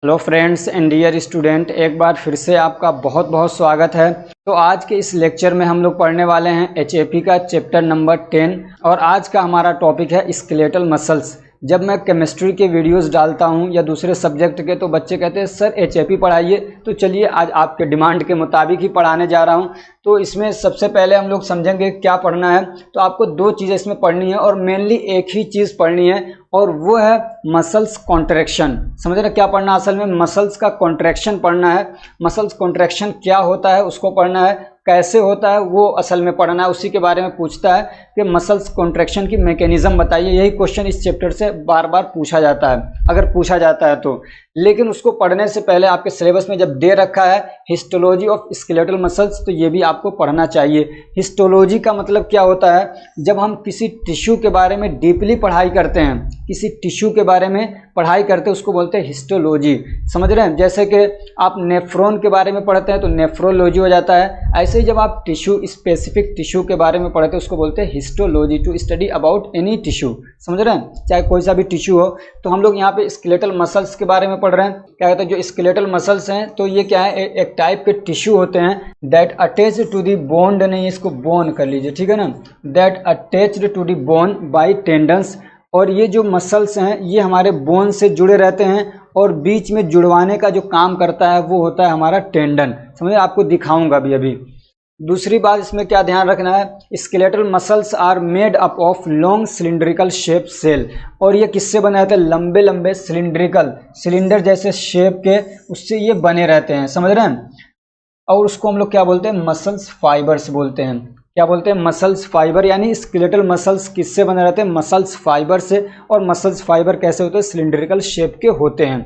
Hello friends and dear student, एक बार फिर से आपका बहुत बहुत स्वागत है। तो आज के इस लेक्चर में हम लोग पढ़ने वाले हैं एचएपी का चैप्टर नंबर 10 और आज का हमारा टॉपिक है स्केलेटल मसल्स। जब मैं केमिस्ट्री के वीडियोस डालता हूं या दूसरे सब्जेक्ट के तो बच्चे कहते हैं सर एचएपी पढ़ाइए, तो चलिए आज आपके डिमांड के मुताबिक ही पढ़ाने जा रहा हूं। तो इसमें सबसे पहले हम लोग समझेंगे क्या पढ़ना है। तो आपको दो चीज़ें इसमें पढ़नी है और मेनली एक ही चीज़ पढ़नी है और वो है मसल्स कॉन्ट्रैक्शन। समझ रहे क्या पढ़ना, असल में मसल्स का कॉन्ट्रैक्शन पढ़ना है। मसल्स कॉन्ट्रैक्शन क्या होता है उसको पढ़ना है, कैसे होता है वो असल में पढ़ना है। उसी के बारे में पूछता है कि मसल्स कॉन्ट्रैक्शन की मैकेनिज्म बताइए। यही क्वेश्चन इस चैप्टर से बार बार पूछा जाता है, अगर पूछा जाता है तो। लेकिन उसको पढ़ने से पहले आपके सिलेबस में जब दे रखा है हिस्टोलॉजी ऑफ स्केलेटल मसल्स, तो ये भी आपको पढ़ना चाहिए। हिस्टोलॉजी का मतलब क्या होता है, जब हम किसी टिश्यू के बारे में डीपली पढ़ाई करते हैं, किसी टिश्यू के बारे में पढ़ाई करते हैं, उसको बोलते हैं हिस्टोलॉजी। समझ रहे हैं, जैसे कि आप नेफ्रॉन के बारे में पढ़ते हैं तो नेफ्रोलॉजी हो जाता है। ऐसे ही जब आप टिश्यू, स्पेसिफिक टिश्यू के बारे में पढ़ते हैं उसको बोलते हैं histology, to study about any tissue. समझ रहे हैं, चाहे कोई सा भी टिश्यू हो। तो हम लोग यहाँ पे स्केलेटल मसल्स के बारे में पढ़ रहे हैं। क्या कहते हैं, जो स्केलेटल मसल्स हैं तो ये क्या है, एक टाइप के टिश्यू होते हैं that attach to the bone, नहीं इसको बोन कर लीजिए, ठीक है ना, that attached to the bone by tendons. और ये जो मसल्स हैं ये हमारे बोन से जुड़े रहते हैं और बीच में जुड़वाने का जो काम करता है वो होता है हमारा टेंडन। समझे, आपको दिखाऊंगा अभी। दूसरी बात इसमें क्या ध्यान रखना है, skeletal muscles are made up of long cylindrical shape cell. और ये किससे बने रहते हैं, लंबे लंबे सिलिंड्रिकल, सिलेंडर जैसे शेप के, उससे ये बने रहते हैं। समझ रहे हैं, और उसको हम लोग क्या बोलते हैं, मसल्स फाइबर्स बोलते हैं। क्या बोलते हैं, मसल्स फाइबर। यानी स्केलेटल मसल्स किससे बने रहते हैं, मसल्स फाइबर से। और मसल्स फाइबर कैसे होते हैं, सिलिंड्रिकल शेप के होते हैं।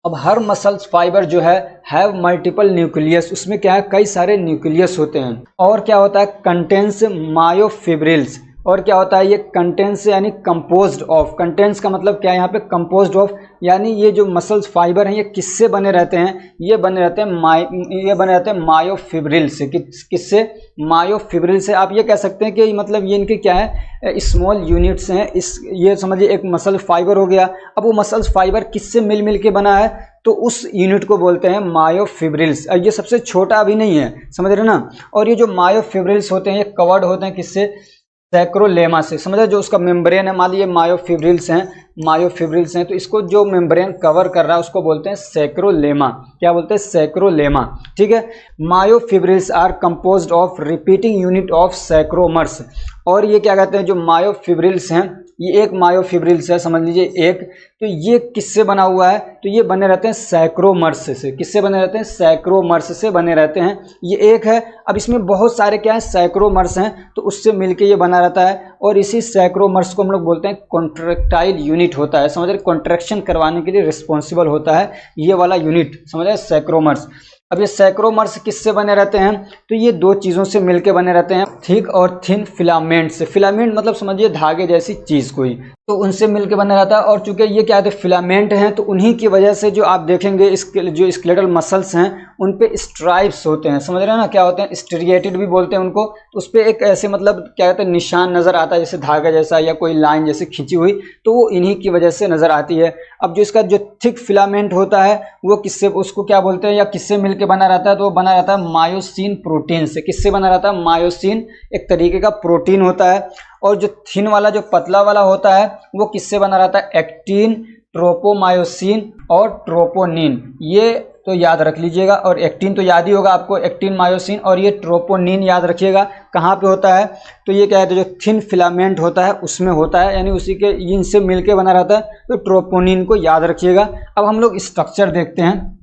अब हर मसल्स फाइबर जो है हैव मल्टीपल न्यूक्लियस, उसमें क्या है, कई सारे न्यूक्लियस होते हैं। और क्या होता है, कंटेंस मायोफिब्रिल्स। और क्या होता है, ये कंटेंस यानी कंपोज्ड ऑफ, कंटेंस का मतलब क्या है यहाँ पे, कंपोज्ड ऑफ। यानी ये जो मसल्स फाइबर हैं ये किससे बने रहते हैं, ये बने रहते हैं मायोफिब्रिल से। किससे, मायोफिब्रिल से। आप ये कह सकते हैं कि मतलब ये इनके क्या है, स्मॉल यूनिट्स हैं। ये समझिए एक मसल फाइबर हो गया। अब वो मसल्स फाइबर किससे मिल के बना है, तो उस यूनिट को बोलते हैं मायोफिब्रिल्स। ये सबसे छोटा भी नहीं है, समझ रहे ना। और ये जो मायोफिब्रिल्स होते हैं ये कवर्ड होते हैं किससे, सैक्रोलेमा से। समझे, जो उसका मेम्ब्रेन है, मान लीजिए मायोफिब्रिल्स हैं तो इसको जो मेम्ब्रेन कवर कर रहा है उसको बोलते हैं सैक्रोलेमा। क्या बोलते हैं, सैक्रोलेमा, ठीक है। Myofibrils are composed of repeating unit of sarcomeres. और ये क्या कहते हैं, जो मायोफिब्रिल्स हैं, ये एक मायोफिब्रिल्स है, समझ लीजिए एक। तो ये किससे बना हुआ है, तो ये बने रहते हैं सैक्रोमर्स से। किससे बने रहते हैं, सैक्रोमर्स से बने रहते हैं। ये एक है। अब इसमें बहुत सारे क्या है, सैक्रोमर्स हैं, तो उससे मिलके ये बना रहता है। और इसी सैक्रोमर्स को हम लोग बोलते हैं कॉन्ट्रैक्टाइल यूनिट होता है। समझ रहे, कॉन्ट्रैक्शन करवाने के लिए रिस्पॉन्सिबल होता है ये वाला यूनिट, समझ रहे, सैक्रोमर्स। अब ये सैक्रोमर्स किससे बने रहते हैं, तो ये दो चीज़ों से मिलके बने रहते हैं, थिक और थिन फिलामेंट से। फिलामेंट मतलब समझिए धागे जैसी चीज़ कोई, तो उनसे मिलके बना रहता है। और चूंकि ये क्या है, फिलामेंट हैं, तो उन्हीं की वजह से जो आप देखेंगे जो स्केलेटल मसल्स हैं उन पे स्ट्राइप्स होते हैं। समझ रहे हैं ना, क्या होते हैं, स्ट्रिएटेड भी बोलते हैं उनको। तो उस पर एक ऐसे मतलब क्या कहते हैं, निशान नजर आता है जैसे धागा जैसा या कोई लाइन जैसे खींची हुई, तो वो इन्हीं की वजह से नजर आती है। अब जो इसका जो थिक फिलामेंट होता है वो किससे, उसको क्या बोलते हैं या किससे मिलके बना रहता है, तो वो बना रहता है मायोसिन प्रोटीन से। किससे बना रहता है, मायोसिन एक तरीके का प्रोटीन होता है। और जो थिन वाला, जो पतला वाला होता है, वो किससे बना रहता है, एक्टिन, ट्रोपोमायोसिन और ट्रोपोनिन। ये तो याद रख लीजिएगा। और एक्टिन तो याद ही होगा आपको, एक्टिन, मायोसिन। और ये ट्रोपोनिन याद रखिएगा कहाँ पे होता है, तो ये क्या है, तो जो थिन फिलामेंट होता है उसमें होता है, यानी उसी के इनसे मिलके बना रहता है, तो ट्रोपोनिन को याद रखिएगा। अब हम लोग स्ट्रक्चर देखते हैं।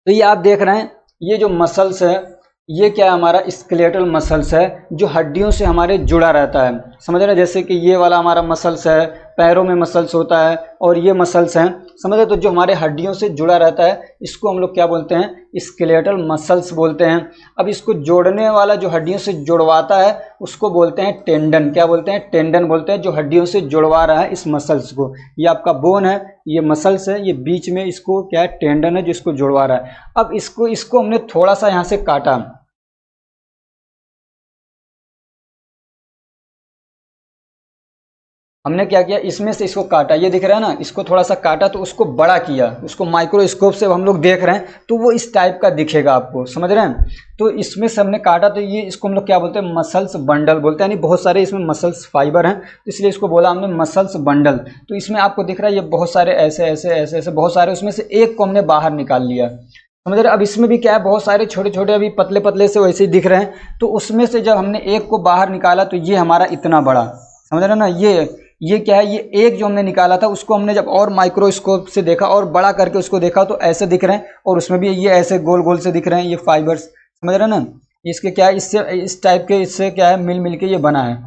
तो ये आप देख रहे हैं, ये जो मसल्स है ये क्या है, हमारा स्केलेटल मसल्स है जो हड्डियों से हमारे जुड़ा रहता है। समझ रहे हैं, जैसे कि ये वाला हमारा मसल्स है, पैरों में मसल्स होता है, और ये मसल्स हैं, समझ रहे। तो जो हमारे हड्डियों से जुड़ा रहता है इसको हम लोग क्या बोलते हैं, स्केलेटल मसल्स बोलते हैं। अब इसको जोड़ने वाला, जो हड्डियों से जुड़वाता है, उसको बोलते हैं टेंडन। क्या बोलते हैं, टेंडन बोलते हैं, जो हड्डियों से जुड़वा रहा है इस मसल्स को। ये आपका बोन है, ये मसल्स है, ये बीच में इसको क्या है, टेंडन है जो इसको जुड़वा रहा है। अब इसको हमने थोड़ा सा यहाँ से काटा, हमने क्या किया, इसमें से इसको काटा, ये दिख रहा है ना, इसको थोड़ा सा काटा तो उसको बड़ा किया, उसको माइक्रोस्कोप से हम लोग देख रहे हैं तो वो इस टाइप का दिखेगा आपको, समझ रहे हैं। तो इसमें से हमने काटा तो ये, इसको हम लोग क्या बोलते हैं, मसल्स बंडल बोलते हैं, यानी बहुत सारे इसमें मसल्स फाइबर हैं, तो इसलिए इसको बोला हमने मसल्स बंडल। तो इसमें आपको दिख रहा है ये बहुत सारे ऐसे ऐसे ऐसे ऐसे बहुत सारे, उसमें से एक को हमने बाहर निकाल लिया, समझ रहे। अब इसमें भी क्या है, बहुत सारे छोटे छोटे अभी पतले पतले से वैसे ही दिख रहे हैं, तो उसमें से जब हमने एक को बाहर निकाला तो ये हमारा इतना बड़ा, समझ रहे ना। ये क्या है, ये एक जो हमने निकाला था उसको हमने जब और माइक्रोस्कोप से देखा और बड़ा करके उसको देखा तो ऐसे दिख रहे हैं, और उसमें भी ये ऐसे गोल गोल से दिख रहे हैं ये फाइबर्स, समझ रहे ना। इसके क्या है, इससे इस टाइप के, इससे क्या है, मिल मिल के ये बना है।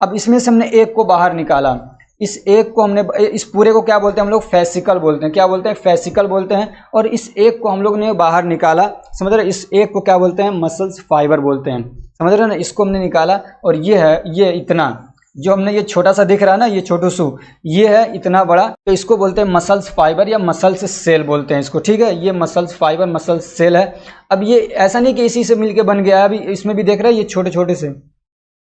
अब इसमें से हमने एक को बाहर निकाला, इस एक को हमने, इस पूरे को क्या बोलते हैं हम लोग, फेसिकल बोलते हैं, क्या बोलते हैं, फेसिकल बोलते हैं। और इस एक को हम लोग ने बाहर निकाला, समझ रहे, इस एक को क्या बोलते हैं, मसल्स फाइबर बोलते हैं, समझ रहे ना। इसको हमने निकाला और ये है, ये इतना जो हमने, ये छोटा सा दिख रहा है ना, ये छोटू सू, ये है इतना बड़ा, तो इसको बोलते हैं मसल्स फाइबर या मसल्स सेल बोलते हैं इसको, ठीक है। ये मसल्स फाइबर मसल्स सेल है। अब ये ऐसा नहीं कि इसी से मिलके बन गया है, अभी इसमें भी देख रहे हैं ये छोटे छोटे से,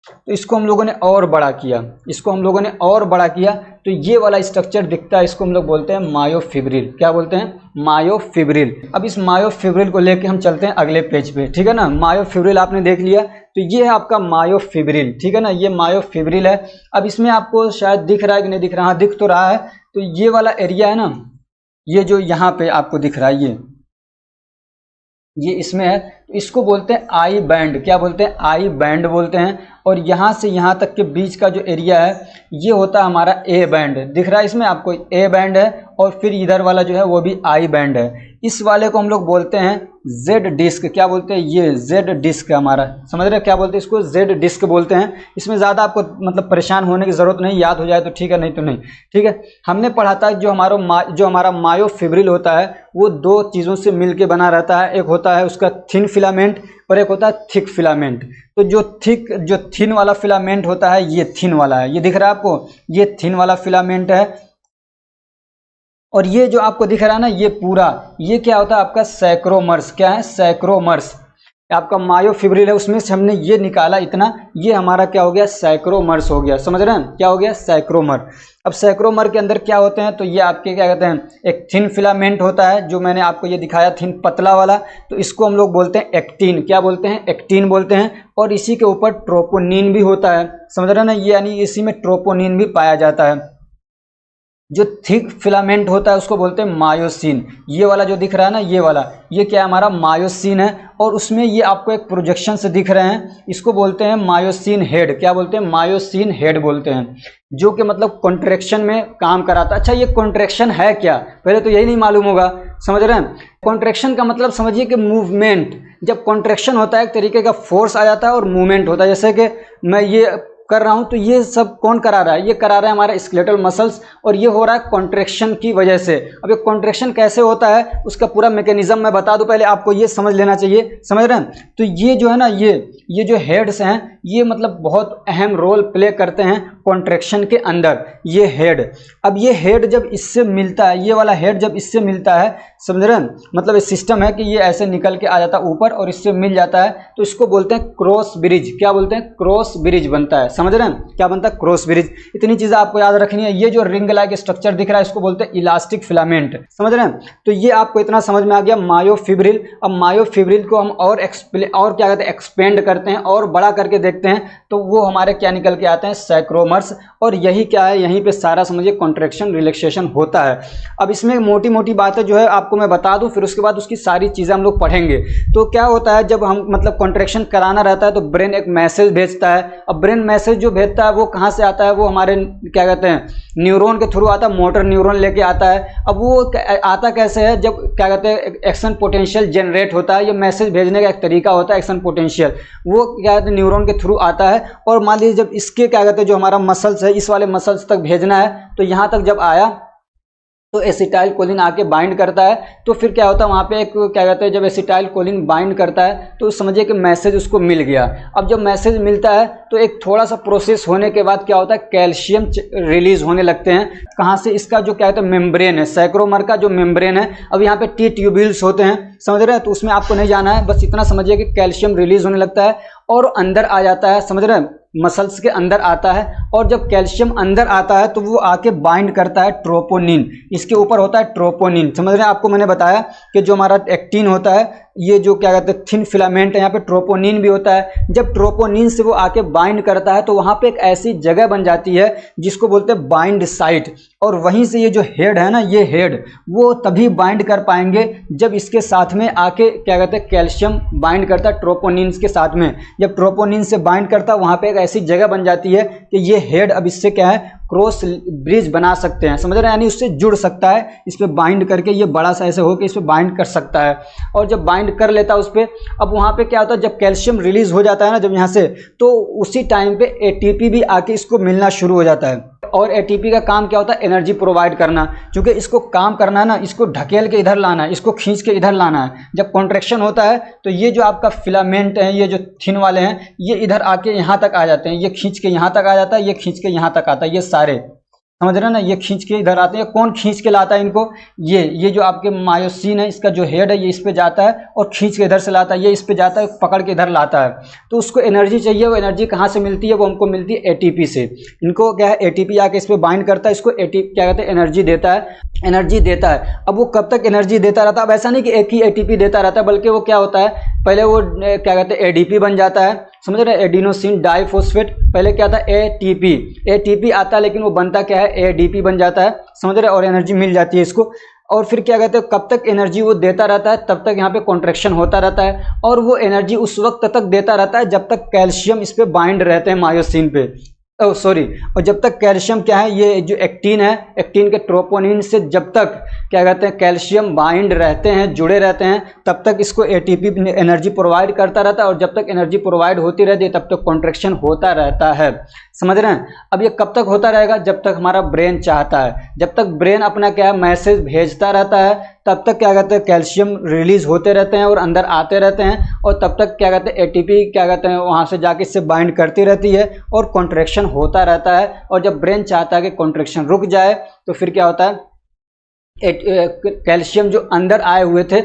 तो इसको हम लोगों ने और बड़ा किया, इसको हम लोगों ने और बड़ा किया, तो ये वाला स्ट्रक्चर दिखता है, इसको हम लोग बोलते हैं मायोफिब्रिल, क्या बोलते हैं, मायोफिब्रिल। अब इस मायोफिब्रिल को लेके हम चलते हैं अगले पेज पे, ठीक है ना। मायोफिब्रिल आपने देख लिया, तो ये है आपका मायोफिब्रिल, ठीक है ना, ये मायोफिब्रिल है। अब इसमें आपको शायद दिख रहा है कि नहीं दिख रहा, हाँ दिख तो रहा है। तो ये वाला एरिया है ना, ये जो यहाँ पे आपको दिख रहा है, ये इसमें है, तो इसको बोलते हैं आई बैंड, क्या बोलते हैं, आई बैंड बोलते हैं। और यहाँ से यहाँ तक के बीच का जो एरिया है ये होता है हमारा ए बैंड, दिख रहा है इसमें आपको, ए बैंड है। और फिर इधर वाला जो है वो भी आई बैंड है। इस वाले को हम लोग बोलते हैं जेड डिस्क, क्या बोलते हैं, ये जेड डिस्क है हमारा, समझ रहे हैं, क्या बोलते हैं इसको, जेड डिस्क बोलते हैं। इसमें ज़्यादा आपको मतलब परेशान होने की ज़रूरत नहीं, याद हो जाए तो ठीक है, नहीं तो नहीं, ठीक है। हमने पढ़ा था जो हमारा मायोफिब्रिल होता है वो दो चीज़ों से मिलके बना रहता है, एक होता है उसका थिन फिलामेंट और एक होता है थिक फिलामेंट। तो जो थिन वाला फिलामेंट होता है ये थिन वाला है, ये दिख रहा है आपको, ये थिन वाला फिलामेंट है। और ये जो आपको दिख रहा है ना, ये पूरा, ये क्या होता है आपका सैक्रोमर्स, क्या है, सैक्रोमर्स। आपका मायोफिब्रिल है, उसमें से हमने ये निकाला इतना, ये हमारा क्या हो गया, सैक्रोमर्स हो गया, समझ रहे हैं, क्या हो गया, सैक्रोमर। अब सैक्रोमर के अंदर क्या होते हैं, तो ये आपके क्या कहते हैं, एक थिन फिलामेंट होता है, जो मैंने आपको ये दिखाया थिन पतला वाला, तो इसको हम लोग बोलते हैं एक्टिन, क्या बोलते हैं, एक्टिन बोलते हैं। और इसी के ऊपर ट्रोपोनिन भी होता है, समझ रहे हैं ना, ये यानी इसी में ट्रोपोनिन भी पाया जाता है। जो थिक फिलामेंट होता है उसको बोलते हैं मायोसिन, ये वाला जो दिख रहा है ना, ये वाला, ये क्या है हमारा मायोसिन है। और उसमें ये आपको एक प्रोजेक्शन से दिख रहे हैं, इसको बोलते हैं मायोसिन हेड, क्या बोलते हैं, मायोसिन हेड बोलते हैं, जो कि मतलब कॉन्ट्रैक्शन में काम कराता है। अच्छा ये कॉन्ट्रैक्शन है क्या, पहले तो यही नहीं मालूम होगा, समझ रहे हैं। कॉन्ट्रैक्शन का मतलब समझिए कि मूवमेंट, जब कॉन्ट्रैक्शन होता है एक तरीके का फोर्स आ जाता है और मूवमेंट होता है, जैसे कि मैं ये कर रहा हूं तो ये सब कौन करा रहा है, ये करा रहा है हमारा स्केलेटल मसल्स, और ये हो रहा है कॉन्ट्रैक्शन की वजह से। अब ये कॉन्ट्रैक्शन कैसे होता है उसका पूरा मैकेनिज्म मैं बता दूं, पहले आपको ये समझ लेना चाहिए, समझ रहे हैं। तो ये जो है ना, ये जो हेड्स हैं ये मतलब बहुत अहम रोल प्ले करते हैं कॉन्ट्रैक्शन के अंदर, ये हेड। अब ये हेड जब इससे मिलता है, ये वाला हेड जब इससे मिलता है, समझ रहे हैं, मतलब ये सिस्टम है कि ये ऐसे निकल के आ जाता है ऊपर और इससे मिल जाता है, तो इसको बोलते हैं क्रॉस ब्रिज, क्या बोलते हैं, क्रॉस ब्रिज बनता है, समझ रहे हैं, क्या बनता है, क्रॉस ब्रिज। इतनी चीजें आपको याद रखनी है। ये जो रिंग लाइक स्ट्रक्चर दिख रहा है इसको बोलते हैं इलास्टिक फिलामेंट, समझ रहे हैं। तो ये आपको इतना समझ में आ गया मायोफिब्रिल। अब मायोफिब्रिल को हम और क्या कहते हैं, एक्सपेंड करते हैं और बड़ा करके देखते हैं, तो वो हमारे क्या निकल के आते हैं, सैक्रोमर्स। और यही क्या है, यहीं पे सारा समझिए कॉन्ट्रैक्शन रिलैक्सेशन होता है। अब इसमें मोटी मोटी बातें जो है आपको मैं बता दूं, फिर उसके बाद उसकी सारी चीजें हम लोग पढ़ेंगे। तो क्या होता है, जब हम मतलब कॉन्ट्रैक्शन कराना रहता है तो ब्रेन एक मैसेज भेजता है। अब ब्रेन मैसेज जो भेजता है वो कहाँ से आता है, वो हमारे क्या कहते हैं, न्यूरॉन के थ्रू आता है, मोटर न्यूरॉन लेके आता है। अब वो आता कैसे है, जब क्या कहते हैं एक्शन पोटेंशियल जनरेट होता है, ये मैसेज भेजने का एक तरीका होता है एक्शन पोटेंशियल, वो क्या कहते हैं न्यूरॉन के थ्रू आता है। और मान लीजिए जब इसके क्या कहते हैं जो हमारा मसल्स है, इस वाले मसल्स तक भेजना है, तो यहाँ तक जब आया तो एसिटाइल कोलिन आके बाइंड करता है। तो फिर क्या होता है वहाँ पे एक क्या कहते हैं, जब एसिटाइल कोलिन बाइंड करता है तो समझिए कि मैसेज उसको मिल गया। अब जब मैसेज मिलता है तो एक थोड़ा सा प्रोसेस होने के बाद क्या होता है, कैल्शियम रिलीज होने लगते हैं। कहाँ से, इसका जो क्या कहते हैं मेम्ब्रेन है, सैक्रोमर का जो मेम्ब्रेन है। अब यहाँ पे टी ट्यूब्यूल्स होते हैं, समझ रहे हैं, तो उसमें आपको नहीं जाना है, बस इतना समझिए कि कैल्शियम रिलीज होने लगता है और अंदर आ जाता है, समझ रहे हैं, मसल्स के अंदर आता है, और जब कैल्शियम अंदर आता है तो वो आके बाइंड करता है ट्रोपोनिन, इसके ऊपर होता है ट्रोपोनिन। समझ रहे हैं? आपको मैंने बताया कि जो हमारा एक्टिन होता है, ये जो क्या कहते हैं थिन फिलामेंट है, यहाँ पे ट्रोपोनिन भी होता है। जब ट्रोपोनिन से वो आके बाइंड करता है तो वहाँ पे एक ऐसी जगह बन जाती है जिसको बोलते हैं बाइंड साइट, और वहीं से ये जो हेड है ना, ये हेड वो तभी बाइंड कर पाएंगे जब इसके साथ में आके क्या कहते हैं कैल्शियम बाइंड करता है ट्रोपोनिन के साथ में। जब ट्रोपोनिन से बाइंड करता है वहाँ पे एक ऐसी जगह बन जाती है कि ये हेड अब इससे क्या है क्रॉस ब्रिज बना सकते हैं। समझ रहे हैं? यानी उससे जुड़ सकता है, इस पे बाइंड करके ये बड़ा सा ऐसे हो कि इस पे बाइंड कर सकता है। और जब बाइंड कर लेता है उस पे, अब वहाँ पे क्या होता है जब कैल्शियम रिलीज हो जाता है ना जब यहाँ से, तो उसी टाइम पे एटीपी भी आके इसको मिलना शुरू हो जाता है। और एटीपी का काम क्या होता है? एनर्जी प्रोवाइड करना। क्योंकि इसको काम करना है ना, इसको ढकेल के इधर लाना है, इसको खींच के इधर लाना है। जब कॉन्ट्रैक्शन होता है तो ये जो आपका फिलामेंट है, ये जो थिन वाले हैं, ये इधर आके यहाँ तक आ जाते हैं, ये खींच के यहाँ तक आ जाता है, ये खींच के यहाँ तक आता है, ये सारे समझ रहे हैं ना, ये खींच के इधर आते हैं। कौन खींच के लाता है इनको? ये जो आपके मायोसिन है, इसका जो हेड है ये इस पे जाता है और खींच के इधर से लाता है, ये इस पे जाता है पकड़ के इधर लाता है। तो उसको एनर्जी चाहिए, वो एनर्जी कहाँ से मिलती है? वो हमको मिलती है एटीपी से। इनको क्या है एटीपी आके इस पे बाइंड करता है, इसको एटीपी क्या कहते हैं एनर्जी देता है, एनर्जी देता है। अब वो कब तक एनर्जी देता रहता है? अब ऐसा नहीं कि एक ही एटीपी देता रहता है, बल्कि वो क्या होता है पहले वो क्या कहते हैं एडीपी बन जाता है। समझ रहे हैं? एडिनोसिन डाइफॉस्फेट, पहले क्या था एटीपी, एटीपी आता है लेकिन वो बनता क्या है एडीपी बन जाता है। समझ रहे हैं? और एनर्जी मिल जाती है इसको। और फिर क्या कहते हैं कब तक एनर्जी वो देता रहता है? तब तक यहाँ पे कॉन्ट्रैक्शन होता रहता है, और वो एनर्जी उस वक्त तक देता रहता है जब तक कैल्शियम इस पे बाइंड रहते हैं मायोसिन पे। और जब तक कैल्शियम क्या है, ये जो एक्टिन है, एक्टिन के ट्रोपोनिन से जब तक क्या कहते हैं कैल्शियम बाइंड रहते हैं, जुड़े रहते हैं, तब तक इसको एटीपी एनर्जी प्रोवाइड करता रहता है। और जब तक एनर्जी प्रोवाइड होती रहती है तब तक कॉन्ट्रैक्शन होता रहता है। समझ रहे हैं? अब ये कब तक होता रहेगा? जब तक हमारा ब्रेन चाहता है। जब तक ब्रेन अपना क्या है मैसेज भेजता रहता है, तब तक क्या कहते हैं कैल्शियम रिलीज होते रहते हैं और अंदर आते रहते हैं, और तब तक क्या कहते हैं एटीपी क्या कहते हैं वहाँ से जाके इससे बाइंड करती रहती है और कॉन्ट्रैक्शन होता रहता है। और जब ब्रेन चाहता है कि कॉन्ट्रैक्शन रुक जाए तो फिर क्या होता है कैल्शियम जो अंदर आए हुए थे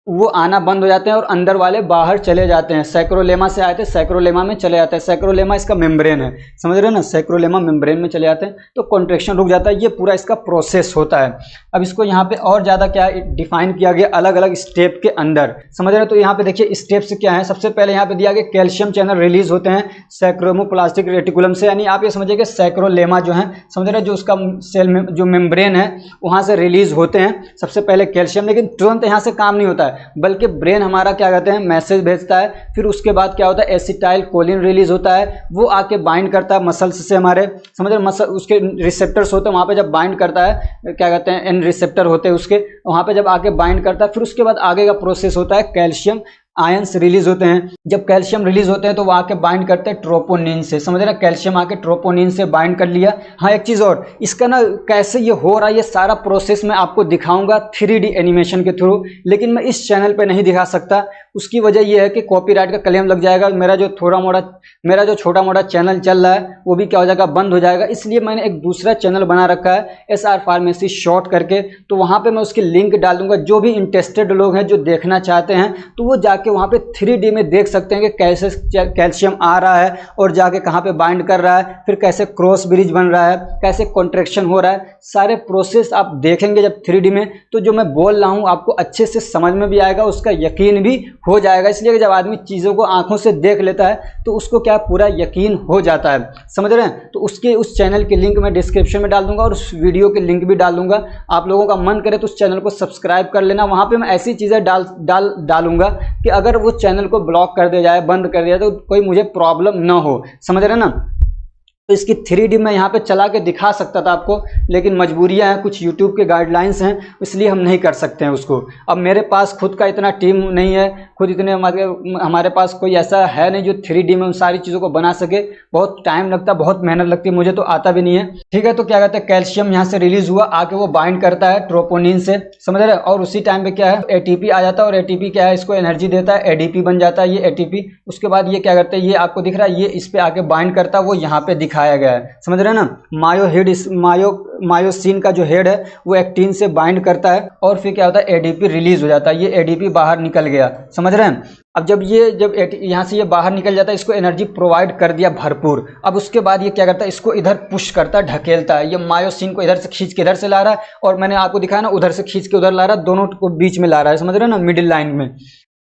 वो आना बंद हो जाते हैं और अंदर वाले बाहर चले जाते हैं। सैक्रोलेमा से आए थे, सैक्रोलेमा में चले जाते हैं। सैक्रोलेमा इसका मेम्ब्रेन है, समझ रहे हैं ना, सैक्रोलेमा मेम्ब्रेन में चले जाते हैं तो कॉन्ट्रैक्शन रुक जाता है। ये पूरा इसका प्रोसेस होता है। अब इसको यहाँ पे और ज़्यादा क्या डिफाइन किया गया अलग अलग स्टेप के अंदर। समझ रहे हैं? तो यहाँ पे देखिए स्टेप्स क्या है। सबसे पहले यहाँ पे दिया गया कैल्शियम चैनल रिलीज होते हैं सैक्रोमोप्लास्टिक रेटिकुलम से, यानी आप ये समझिए कि सैक्रोलेमा जो है, समझ रहे हैं, जो उसका सेल में जो मेम्ब्रेन है वहाँ से रिलीज होते हैं सबसे पहले कैल्शियम। लेकिन तुरंत यहाँ से काम नहीं होता है, बल्कि ब्रेन हमारा क्या कहते हैं मैसेज भेजता है। फिर उसके बाद क्या होता है एसिटाइल कोलिन रिलीज होता है, वो आके बाइंड करता है मसल्स से हमारे। समझ रहे? मसल उसके रिसेप्टर्स होते हैं, वहाँ पे जब बाइंड करता है क्या कहते हैं एन रिसेप्टर होते हैं उसके, वहाँ पे जब आके बाइंड करता है। फिर उसके बाद आगे का प्रोसेस होता है कैल्शियम आयंस रिलीज होते हैं। जब कैल्शियम रिलीज होते हैं तो वो आके बाइंड करते हैं ट्रोपोनिन से। समझ रहे हैं? कैल्शियम आके ट्रोपोनिन से बाइंड कर लिया। हाँ, एक चीज़ और, इसका ना कैसे ये हो रहा है ये सारा प्रोसेस मैं आपको दिखाऊंगा 3D एनिमेशन के थ्रू, लेकिन मैं इस चैनल पे नहीं दिखा सकता। उसकी वजह ये है कि कॉपीराइट का क्लेम लग जाएगा। मेरा जो छोटा मोटा चैनल चल रहा है वो भी क्या हो जाएगा बंद हो जाएगा। इसलिए मैंने एक दूसरा चैनल बना रखा है SR फार्मेसी शॉर्ट करके, तो वहाँ पे मैं उसकी लिंक डाल दूंगा। जो भी इंटरेस्टेड लोग हैं जो देखना चाहते हैं तो वो जाके वहाँ पे 3D में देख सकते हैं कि कैसे कैल्शियम आ रहा है और जाके कहाँ पे बाइंड कर रहा है, फिर कैसे क्रॉस ब्रिज बन रहा है, कैसे कॉन्ट्रैक्शन हो रहा है। सारे प्रोसेस आप देखेंगे जब 3D में, तो जो मैं बोल रहा हूँ आपको अच्छे से समझ में भी आएगा, उसका यकीन भी हो जाएगा। इसलिए जब आदमी चीज़ों को आंखों से देख लेता है तो उसको क्या पूरा यकीन हो जाता है। समझ रहे हैं? तो उस चैनल की लिंक मैं डिस्क्रिप्शन में डाल दूंगा और उस वीडियो की लिंक भी डाल दूंगा। आप लोगों का मन करे तो उस चैनल को सब्सक्राइब कर लेना। वहाँ पे मैं ऐसी चीज़ें डालूंगा कि अगर वो चैनल को ब्लॉक कर दिया जाए, बंद कर दिया जाए, तो कोई मुझे प्रॉब्लम ना हो। समझ रहे हैं ना? तो इसकी 3D मैं यहाँ पे चला के दिखा सकता था आपको, लेकिन मजबूरियाँ हैं, कुछ YouTube के गाइडलाइंस हैं, इसलिए हम नहीं कर सकते हैं उसको। अब मेरे पास खुद का इतना टीम नहीं है, खुद इतने हमारे पास कोई ऐसा है नहीं जो 3D में उन सारी चीज़ों को बना सके। बहुत टाइम लगता है, बहुत मेहनत लगती है, मुझे तो आता भी नहीं है। ठीक है, तो क्या कहते हैं कैल्शियम यहाँ से रिलीज हुआ, आके वो बाइंड करता है ट्रोपोनिन से। समझ रहे हैं? और उसी टाइम पे क्या है ATP आ जाता है, और ATP क्या है इसको एनर्जी देता है, ADP बन जाता है ये ATP। उसके बाद ये क्या करते हैं, ये आपको दिख रहा है, ये इस पे आके बाइंड करता है, वो यहाँ पे दिखाया गया है। समझ रहे हैं ना? मायोसिन का जो हेड है वो एक्टिन से बाइंड करता है और फिर क्या होता है ADP रिलीज हो जाता है। ये ADP बाहर निकल गया। समझ रहे हैं? अब जब यहाँ से ये बाहर निकल जाता है, इसको एनर्जी प्रोवाइड कर दिया भरपूर। अब उसके बाद ये क्या करता है, इसको इधर पुश करता है, ढकेलता है। ये मायोसिन को इधर से खींच के इधर से ला रहा है, और मैंने आपको दिखाया ना उधर से खींच के उधर ला रहा है, दोनों को बीच में ला रहा है, समझ रहे हो ना, मिडिल लाइन में।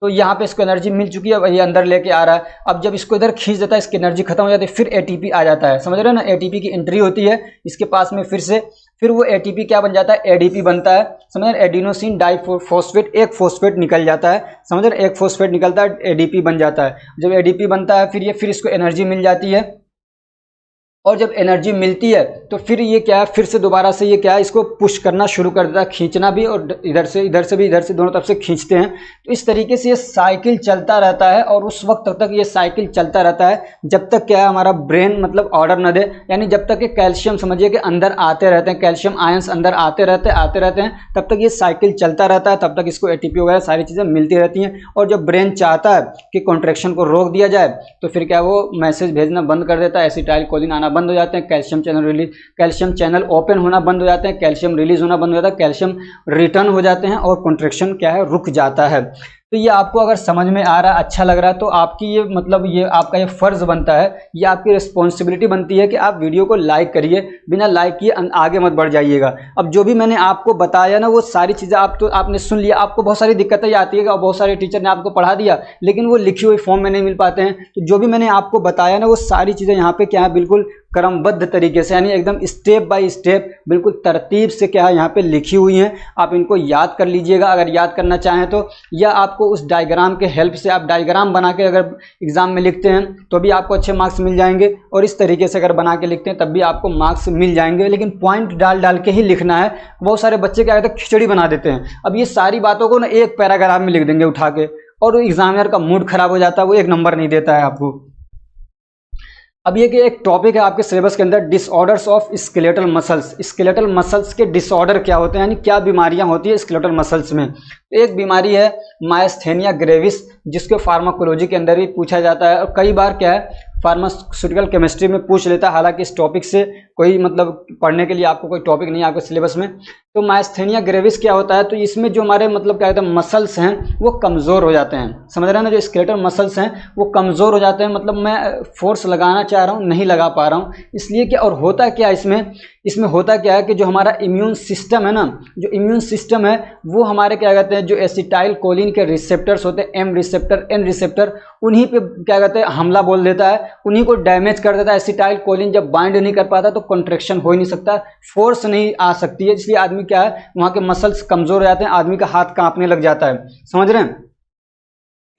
तो यहाँ पे इसको एनर्जी मिल चुकी है, ये अंदर लेके आ रहा है। अब जब इसको इधर खींच देता है, इसकी एनर्जी खत्म हो जाती है, फिर एटीपी आ जाता है, समझ रहे हो ना, एटीपी की एंट्री होती है इसके पास में फिर से, फिर वो एटीपी क्या बन जाता है, एडीपी बनता है, समझ रहे, एडिनोसिन डाइफॉस्फेट, एक फॉस्फेट निकल जाता है, समझ रहे, एक फॉस्फेट निकलता है, एडीपी बन जाता है। जब एडीपी बनता है फिर इसको एनर्जी मिल जाती है, और जब एनर्जी मिलती है तो फिर ये क्या है, फिर से दोबारा से ये क्या है, इसको पुश करना शुरू कर देता है, खींचना भी, और इधर से भी इधर से दोनों तरफ से खींचते हैं। तो इस तरीके से ये साइकिल चलता रहता है, और उस वक्त तक ये साइकिल चलता रहता है जब तक क्या है, हमारा ब्रेन मतलब ऑर्डर न दे, यानी जब तक ये कैल्शियम समझिए कि अंदर आते रहते हैं, कैल्शियम आयंस अंदर आते रहते हैं, तब तक ये साइकिल चलता रहता है, तब तक इसको एटीपी वगैरह सारी चीज़ें मिलती रहती हैं। और जब ब्रेन चाहता है कि कॉन्ट्रैक्शन को रोक दिया जाए, तो फिर क्या वो मैसेज भेजना बंद कर देता है, एसिटाइलकोलिन आना बंद हो जाते हैं, कैल्शियम चैनल ओपन होना बंद हो जाते हैं, कैल्शियम रिलीज होना बंद हो जाता है, कैल्शियम रिटर्न हो जाते हैं, और कॉन्ट्रैक्शन क्या है, रुक जाता है। तो ये आपको अगर समझ में आ रहा है, अच्छा लग रहा है, तो आपकी ये मतलब ये आपका ये फर्ज बनता है, ये आपकी रिस्पॉन्सिबिलिटी बनती है कि आप वीडियो को लाइक करिए, बिना लाइक किए आगे मत बढ़ जाइएगा। अब जो भी मैंने आपको बताया ना, वो सारी चीज़ें आपने सुन लिया, आपको बहुत सारी दिक्कतें आती है, और बहुत सारे टीचर ने आपको पढ़ा दिया, लेकिन वो लिखी हुई फॉर्म में नहीं मिल पाते हैं। तो जो भी मैंने आपको बताया ना, वो सारी चीज़ें यहाँ पे क्या है, बिल्कुल क्रमबद्ध तरीके से, यानी एकदम स्टेप बाय स्टेप, बिल्कुल तरतीब से क्या है यहाँ पे लिखी हुई हैं। आप इनको याद कर लीजिएगा अगर याद करना चाहें तो, या आपको उस डायग्राम के हेल्प से, आप डायग्राम बना के अगर एग्जाम में लिखते हैं तो भी आपको अच्छे मार्क्स मिल जाएंगे, और इस तरीके से अगर बना के लिखते हैं तब भी आपको मार्क्स मिल जाएंगे। लेकिन पॉइंट डाल के ही लिखना है। बहुत सारे बच्चे क्या कहते हैं, खिचड़ी बना देते हैं। अब ये सारी बातों को ना एक पैराग्राफ में लिख देंगे उठा के, और एग्जामिनर का मूड खराब हो जाता है, वो एक नंबर नहीं देता है आपको। अब ये कि एक टॉपिक है आपके सिलेबस के अंदर, disorders of skeletal muscles. Skeletal muscles के डिसऑर्डर क्या होते हैं, यानी क्या बीमारियां होती है स्केलेटल मसल्स में। एक बीमारी है मायस्थेनिया ग्रेविस, जिसको फार्माकोलॉजी के अंदर भी पूछा जाता है, और कई बार क्या है फार्मास्यूटिकल केमिस्ट्री में पूछ लेता है। हालांकि इस टॉपिक से कोई मतलब पढ़ने के लिए आपको कोई टॉपिक नहीं है आपके सिलेबस में। तो मायस्थेनिया ग्रेविस क्या होता है, तो इसमें जो हमारे मतलब क्या कहते हैं मसल्स हैं वो कमज़ोर हो जाते हैं, समझ रहे हैं ना, जो स्केलेटल मसल्स हैं वो कमज़ोर हो जाते हैं। मतलब मैं फोर्स लगाना चाह रहा हूँ, नहीं लगा पा रहा हूँ, इसलिए क्या, और होता क्या इसमें होता क्या है कि जो हमारा इम्यून सिस्टम है ना, जो इम्यून सिस्टम है वो हमारे क्या कहते हैं, जो एसिटाइलकोलिन के रिसेप्टर्स होते हैं, एम रिसेप्टर, एन रिसेप्टर, उन्हीं पे क्या कहते हैं हमला बोल देता है, उन्हीं को डैमेज कर देता है। एसिटाइलकोलिन जब बाइंड नहीं कर पाता तो कॉन्ट्रैक्शन हो ही नहीं सकता, फोर्स नहीं आ सकती है, इसलिए आदमी क्या है वहाँ के मसल्स कमज़ोर हो जाते हैं, आदमी का हाथ कांपने लग जाता है, समझ रहे हैं।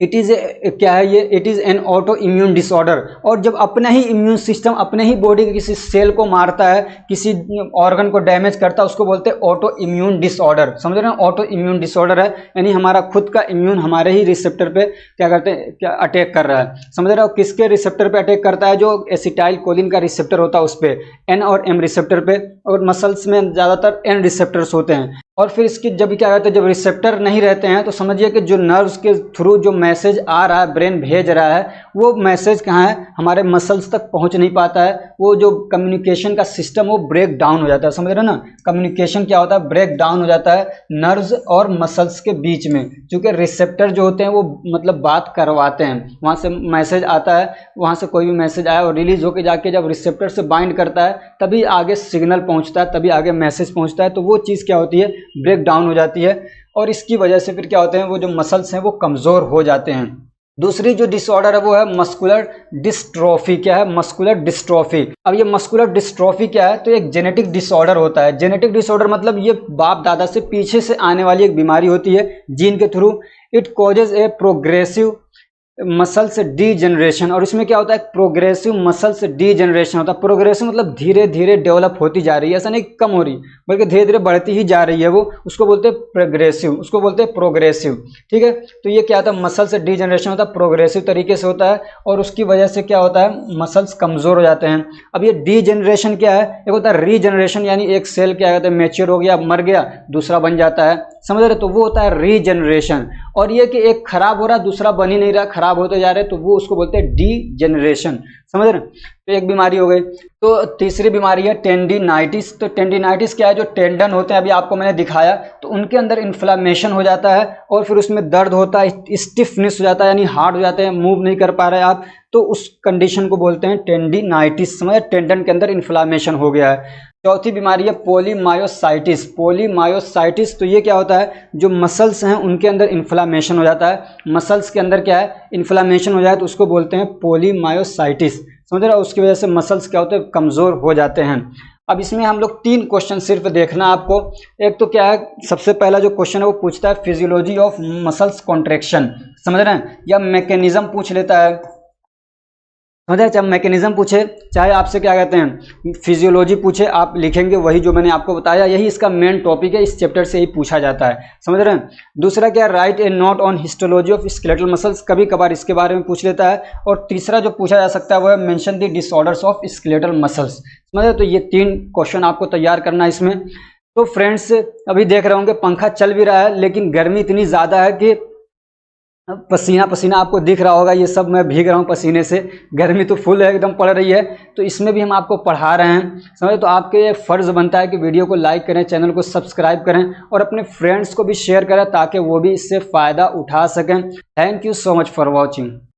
इट इज़ क्या है ये, it is an auto immune disorder. और जब अपना ही इम्यून सिस्टम अपने ही बॉडी के किसी सेल को मारता है, किसी ऑर्गन को डैमेज करता है, उसको बोलते हैं ऑटो इम्यून डिसऑर्डर, समझ रहे हैं। ऑटो इम्यून डिसऑर्डर है, यानी हमारा खुद का इम्यून हमारे ही रिसेप्टर पे क्या करते हैं, क्या अटैक कर रहा है, समझ रहे हो। किसके रिसेप्टर पे अटैक करता है, जो एसिटाइलकोलिन का रिसेप्टर होता है उस पर, एन और एम रिसेप्टर पे, और मसल्स में ज़्यादातर एन रिसेप्टर्स होते हैं। और फिर इसकी जब क्या कहते हैं, जब रिसेप्टर नहीं रहते हैं तो समझिए कि जो नर्व्स के थ्रू जो मैसेज आ रहा है, ब्रेन भेज रहा है, वो मैसेज कहाँ है, हमारे मसल्स तक पहुंच नहीं पाता है। वो जो कम्युनिकेशन का सिस्टम वो ब्रेक डाउन हो जाता है, समझ रहे हो ना। कम्युनिकेशन क्या होता है, ब्रेक डाउन हो जाता है नर्व्स और मसल्स के बीच में, क्योंकि रिसेप्टर जो होते हैं वो मतलब बात करवाते हैं, वहाँ से मैसेज आता है, वहाँ से कोई भी मैसेज आया और रिलीज होकर जाके जब रिसेप्टर से बाइंड करता है तभी आगे सिग्नल पहुँचता है, तभी आगे मैसेज पहुँचता है। तो वो चीज़ क्या होती है, ब्रेक डाउन हो जाती है, और इसकी वजह से फिर क्या होते हैं, वो जो मसल्स हैं वो कमज़ोर हो जाते हैं। दूसरी जो डिसऑर्डर है वो है मस्कुलर डिस्ट्रॉफी। क्या है, मस्कुलर डिस्ट्रॉफी। अब ये मस्कुलर डिस्ट्रॉफी क्या है, तो एक जेनेटिक डिसऑर्डर होता है। जेनेटिक डिसऑर्डर मतलब ये बाप दादा से पीछे से आने वाली एक बीमारी होती है जीन के through. It causes a progressive muscles degeneration, और इसमें क्या होता है, प्रोग्रेसिव मसल्स डीजनरेशन होता है। प्रोग्रेसिव मतलब धीरे धीरे डेवलप होती जा रही है, ऐसा नहीं कम हो रही, बल्कि धीरे धीरे बढ़ती ही जा रही है वो, उसको बोलते हैं प्रोग्रेसिव, उसको बोलते हैं प्रोग्रेसिव, ठीक है। तो ये क्या होता है, मसल्स डीजनरेशन होता है, प्रोग्रेसिव तरीके से होता है, और उसकी वजह से क्या होता है, मसल्स कमज़ोर हो जाते हैं। अब ये डीजनरेशन क्या है, एक होता है रीजनरेशन, यानी एक सेल क्या कहते हैं मैच्योर हो गया, मर गया, दूसरा बन जाता है, समझ रहे, तो वो होता है रीजनरेशन। और ये कि एक खराब हो रहा दूसरा बन ही नहीं रहा, खराब होते जा रहे, तो वो उसको बोलते हैं डीजनरेशन, समझ रहे। तो एक बीमारी हो गई। तो तीसरी बीमारी है टेंडिनाइटिस। तो टेंडिनाइटिस क्या है, जो टेंडन होते हैं, अभी आपको मैंने दिखाया, तो उनके अंदर इन्फ्लामेशन हो जाता है और फिर उसमें दर्द होता है, स्टिफनेस हो जाता है, यानी हार्ड हो जाते हैं, मूव नहीं कर पा रहे आप, तो उस कंडीशन को बोलते हैं टेंडिनाइटिस। समझ, टेंडन के अंदर इन्फ्लामेशन हो गया है। चौथी बीमारी है पोलीमायोसाइटिस। पोलीमायोसाइटिस, तो ये क्या होता है, जो मसल्स हैं उनके अंदर इन्फ्लामेशन हो जाता है, मसल्स के अंदर क्या है, इन्फ्लामेशन हो जाए तो उसको बोलते हैं पोलीमायोसाइटिस। समझ रहे हो, उसकी वजह से मसल्स क्या होते हैं, कमजोर हो जाते हैं। अब इसमें हम लोग 3 क्वेश्चन सिर्फ देखना आपको। एक तो क्या है, सबसे पहला जो क्वेश्चन है वो पूछता है फिजियोलॉजी ऑफ मसल्स कॉन्ट्रैक्शन, समझ रहे हैं, या मैकेनिज्म पूछ लेता है। समझ रहे, चाहे मैकेनिज्म पूछे, चाहे आपसे क्या कहते हैं फिजियोलॉजी पूछे, आप लिखेंगे वही जो मैंने आपको बताया, यही इसका मेन टॉपिक है, इस चैप्टर से ही पूछा जाता है। समझ रहे हैं। दूसरा क्या, right A note on histology of skeletal muscles, कभी कभार इसके बारे में पूछ लेता है। और तीसरा जो पूछा जा सकता है वो है mention the disorders of skeletal muscles. समझ रहे, तो ये 3 क्वेश्चन आपको तैयार करना है इसमें। तो फ्रेंड्स, अभी देख रहे होंगे पंखा चल भी रहा है, लेकिन गर्मी इतनी ज़्यादा है कि पसीना पसीना आपको दिख रहा होगा, ये सब मैं भीग रहा हूँ पसीने से, गर्मी तो फुल है, एकदम पड़ रही है। तो इसमें भी हम आपको पढ़ा रहे हैं, समझे। तो आपके ये फ़र्ज़ बनता है कि वीडियो को लाइक करें, चैनल को सब्सक्राइब करें और अपने फ्रेंड्स को भी शेयर करें ताकि वो भी इससे फ़ायदा उठा सकें। Thank you so much for watching.